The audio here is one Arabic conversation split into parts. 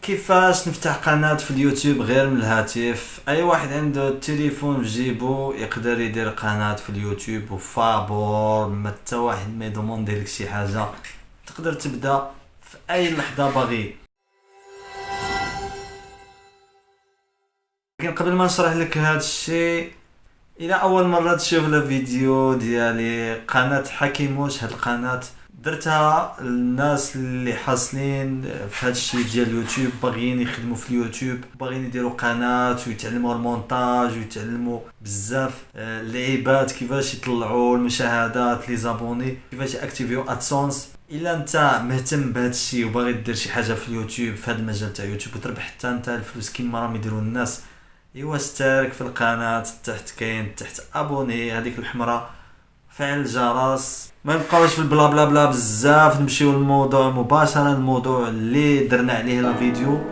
كيفاش نفتح قناة في اليوتيوب غير من الهاتف؟ اي واحد عنده التليفون في جيبو يقدر يدير قناة في اليوتيوب وفابور، ما حتى واحد ما يضموندي لك شي حاجة، تقدر تبدا في اي لحظة باغي. لكن قبل ما نشرح لك هذا الشيء، الى اول مرة تشوف الفيديو ديالي قناة حكيموش، هاد القناة درتها الناس اللي حاصلين في هذا الشيء ديال اليوتيوب، باغيين يخدموا في اليوتيوب، باغيين يديروا قناه ويتعلموا المونتاج ويتعلموا بزاف اللعيبات، كيفاش يطلعوا المشاهدات لي زابوني، كيفاش اكتيفيو ادسونس. الا انت مهتم بهذا الشيء وباغي دير شي حاجه في اليوتيوب، في هذا المجال تاع يوتيوب، وتربح حتى انت الفلوس كيما راهم يديروا الناس، ايوا اشترك في القناه. تحت كاين تحت ابوني هذيك الحمراء، فعل الجرس. ما نبقاوش في البلا بلا بلا بزاف، نمشيو للموضوع مباشره، الموضوع اللي درنا عليه الفيديو،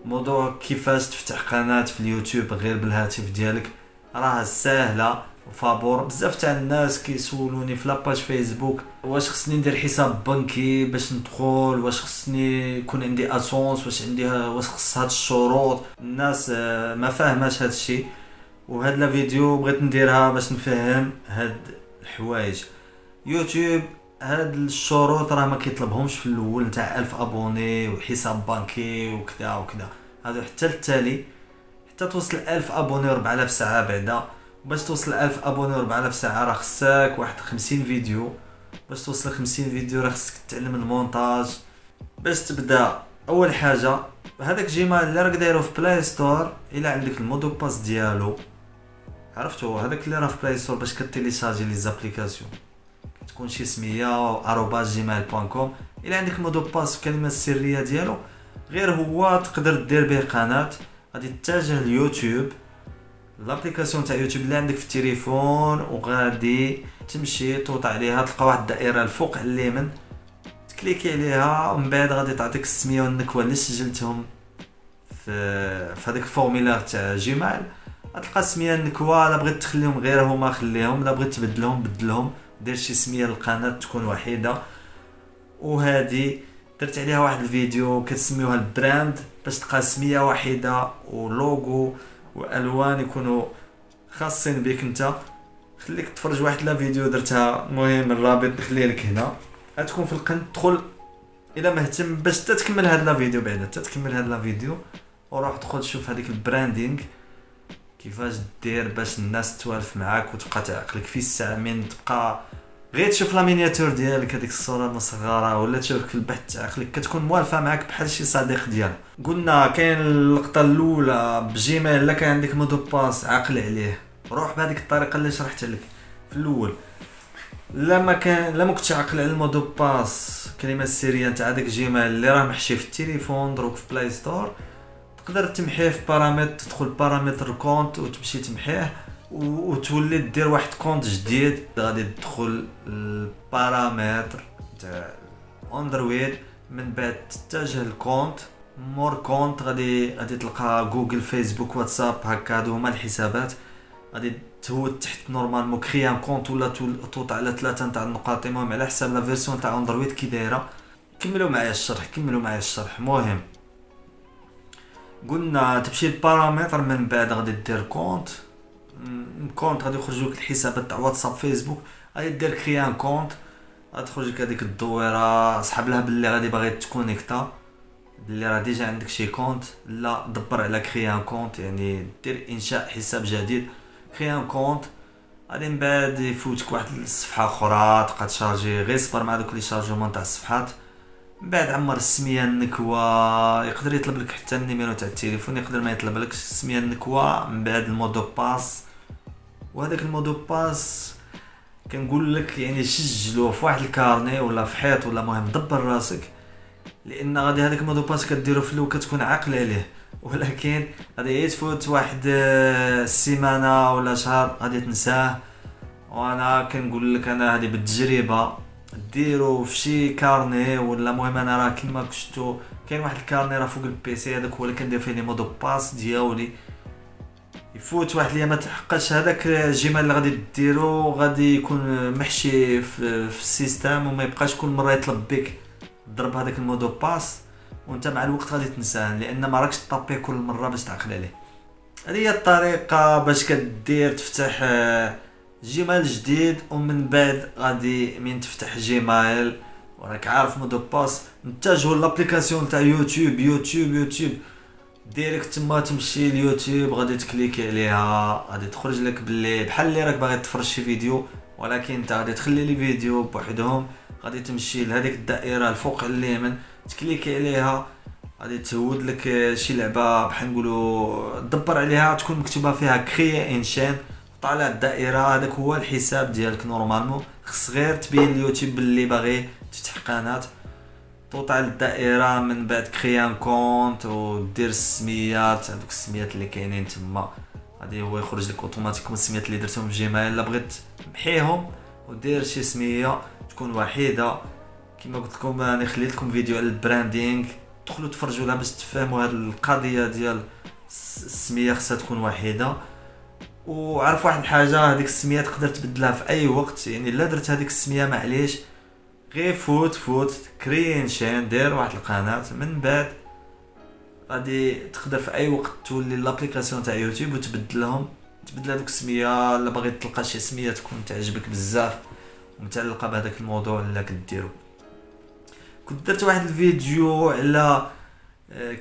موضوع كيفاش تفتح قناه في اليوتيوب غير بالهاتف ديالك. راه ساهله وفابور. بزاف تاع الناس كيسولوني في لاباج فيسبوك واش خصني ندير حساب بنكي باش ندخل، واش خصني يكون عندي اسونس، واش خص هاد الشروط. الناس ما فاهماش هاد الشيء، وهاد الفيديو بغيت نديرها باش نفهم هاد الحوايج. يوتيوب هاد الشروط راه ما كيطلبهمش في الاول، نتاع 1000 ابوني وحساب بنكي وكذا وكذا، هادو حتى التالي، حتى توصل 1000 ابوني و 4000 ساعه بعدا. باش توصل 1000 ابوني و 4000 ساعه راه خصك واحد 50 فيديو. باش توصل 50 فيديو راه خصك تتعلم المونتاج. باش تبدا اول حاجه هذاك جيميل اللي راك دايرو في بلاي ستور، الا عندك المودو باس ديالو، عرفتو هذاك اللي راه في بلاي ستور، باش كتيليشارجي لي زابليكاسيون تكون شي سميه @gmail.com. الا عندك المودو باس والكلمه السريه ديالو، غير هو تقدر دير به قناه. غادي تتجه ليوتيوب، الابليكاسيون تاع يوتيوب اللي عندك في التليفون، وغادي تمشي توطع عليها، تلقى واحد الدائره الفوق على اليمين، تكليكي عليها، ومن بعد غادي تعطيك السميه والنكوه اللي سجلتهم في هذاك الفورميلار تاع جيميل. غتلقى السميه النكوه، لا بغيت تخليهم غير هما خليهم، لا بغيت تبدلهم بدلهم، دير شي سميه للقناه تكون وحيده. وهذه درت عليها واحد الفيديو كتسميوها البراند، باش تلقى سميه وحيده ولوغو والوان يكونوا خاصين بك انت. خليك تفرج واحد لا فيديو درتها، المهم الرابط نخليه لك هنا، غتكون في القناه. تدخل الا مهتم باش تكمل هذا لا فيديو، بعدا تكمل هذا لا فيديو وروح دخل شوف هذيك البراندينغ كيفاش دير باش الناس توالف معاك وتبقى تعقلك في الساعه. من تبقى غير تشوف لا مينياتور ديالك، هذيك الصوره المصغره، ولا تشوفك في البحث تعقلك، كتكون موالفه معاك بحال شي صديق ديالك. قلنا كاين اللقطه الاولى بجيميل، الا كان عندك مودو باس عاقل عليه، روح بهذيك الطريقه اللي شرحت لك في الاول. لا ما كنتش عاقل على المودو باس، الكلمه السريه نتاع هذاك جيميل اللي راه محشي في التليفون دروك في بلاي ستور، تقدر تمحيه في بارامتر، تدخل بارامتر الكونت وتمشي تمحيه، وتولي دير واحد كونت جديد. غادي تدخل البارامتر تاع اندرويد، من بعد تتجه الكونت، مور كونت، غادي تلقى جوجل فيسبوك واتساب، هكا هادو هما الحسابات. غادي تهود تحت نورمالمون كري ان كونت، ولا توطع على 3 نتاع النقاط. المهم على حساب لا فيرسيون تاع اندرويد كي دايره. كملوا معايا الشرح. مهم قلنا تمشي للبارامتر، من بعد غادي دير كونت غادي يخرج لك الحسابات تاع واتساب فيسبوك، غادي دير كري ان كونت، غادي تخرج لك هذيك الدويره، صحاب لها باللي غادي باغي تكونيكتا، باللي راه ديجا عندك شي كونت، لا دبر على كري ان كونت، يعني دير انشاء حساب جديد، كري ان كونت. غادي من بعد يفوتك واحد الصفحه اخرى، تبقى تشارجي، غير صبر مع دوك لي شارجمون تاع الصفحات. من بعد عمر السميه النكوه، يقدر يطلب لك حتى النيميرو تاع التليفون، يقدر ما يطلب لك السميه النكوه. من بعد المودو باس، وهذاك المودو باس كنقول لك يعني سجلوه في واحد الكارني ولا في حيط، ولا مهم دبر راسك، لان غادي هذاك المودو باس كديرو في الاول كتكون عاقل عليه، ولكن غادي تفوت واحد السيمانه ولا شهر غادي تنساه. وانا كنقول لك انا هذه بالتجربه، ديروا في شي كارني، ولا مهم انا راه كيما شفتو كاين واحد الكارني راه فوق البيسي، هذاك هو اللي كندير فيه لي مودو باس ديالي. يفوت واحد الايام ما تحققش هذاك الجيميل اللي غادي ديرو، غادي يكون محشي في السيستم، وما يبقاش كل مره يطلب بك ضرب هذاك المودو باس، وانت مع الوقت غادي تنساه لان ما راكش طابيه كل مره باش تعقل عليه. هذه هي الطريقه باش كدير تفتح جيميل جديد، ومن بعد غادي من تفتح جيميل وراك عارف مودو باس نتجهوا لابليكاسيون تاع يوتيوب ديريكت تما، تمشي ليوتيوب غادي تكليكي عليها، غادي تخرج لك باللي بحال اللي راك باغي تفرج شي فيديو، ولكن انت غادي تخلي لي فيديو بوحدهم. غادي تمشي لهذيك الدائره الفوق اليمين تكليكي عليها، غادي تهود لك شي لعبه بحال نقولوا دبر عليها تكون مكتوبه فيها كريي ان شين، طالع الدائره هذاك هو الحساب ديالك. نورمالمون خص غير تبين اليوتيوب باللي باغي تفتح قناه، توطع الدائره، من بعد كري ان كونت ودير السميات، هذوك السميات اللي كاينين تما غادي هو يخرج لك اوتوماتيكمون السميات اللي درتهم في جيميل. الا بغيت محيهم ودير شي سميه تكون وحيده. كما قلت لكم انا خليت لكم فيديو على البراندينغ، دخلوا تفرجوا لها باش تفهموا هذه القضيه ديال السميه خصها تكون وحيده. وعرف واحد الحاجه، هذيك السميه تقدر تبدلها في اي وقت، يعني الا درت هذيك السميه معليش غير فوت كريين شين دير واحد القناه، من بعد غادي تقدر في اي وقت تولي لابليكاسيون تاع يوتيوب وتبدل هذوك السميه. الا باغي تلقى شي سميه تكون تعجبك بزاف ومتعلقه بهذاك الموضوع اللي كديرو. كنت درت واحد الفيديو على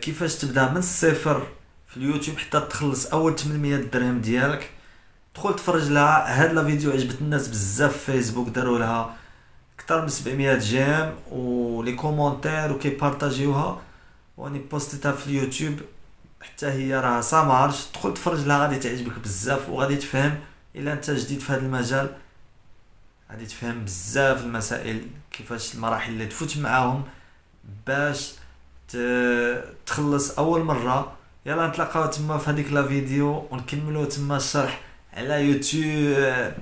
كيفاش تبدا من الصفر في اليوتيوب حتى تخلص اول 800 درهم ديالك. دخل تفرج لها، هاد الفيديو عجبت الناس بزاف في فيسبوك، داروا لها اكثر من 700 جيم ولي كومونتير وكيبارطاجيوها، واني بوستيتها في اليوتيوب حتى هي راه سامارش. دخل تفرج لها غادي تعجبك بزاف وغادي تفهم. الا انت جديد في هذا المجال غادي تفهم بزاف المسائل، كيفاش المراحل اللي تفوت معاهم باش تخلص اول مره. يلا نتلاقاو تما في هذيك لا فيديو ونكملوا تما الشرح على يوتيوب.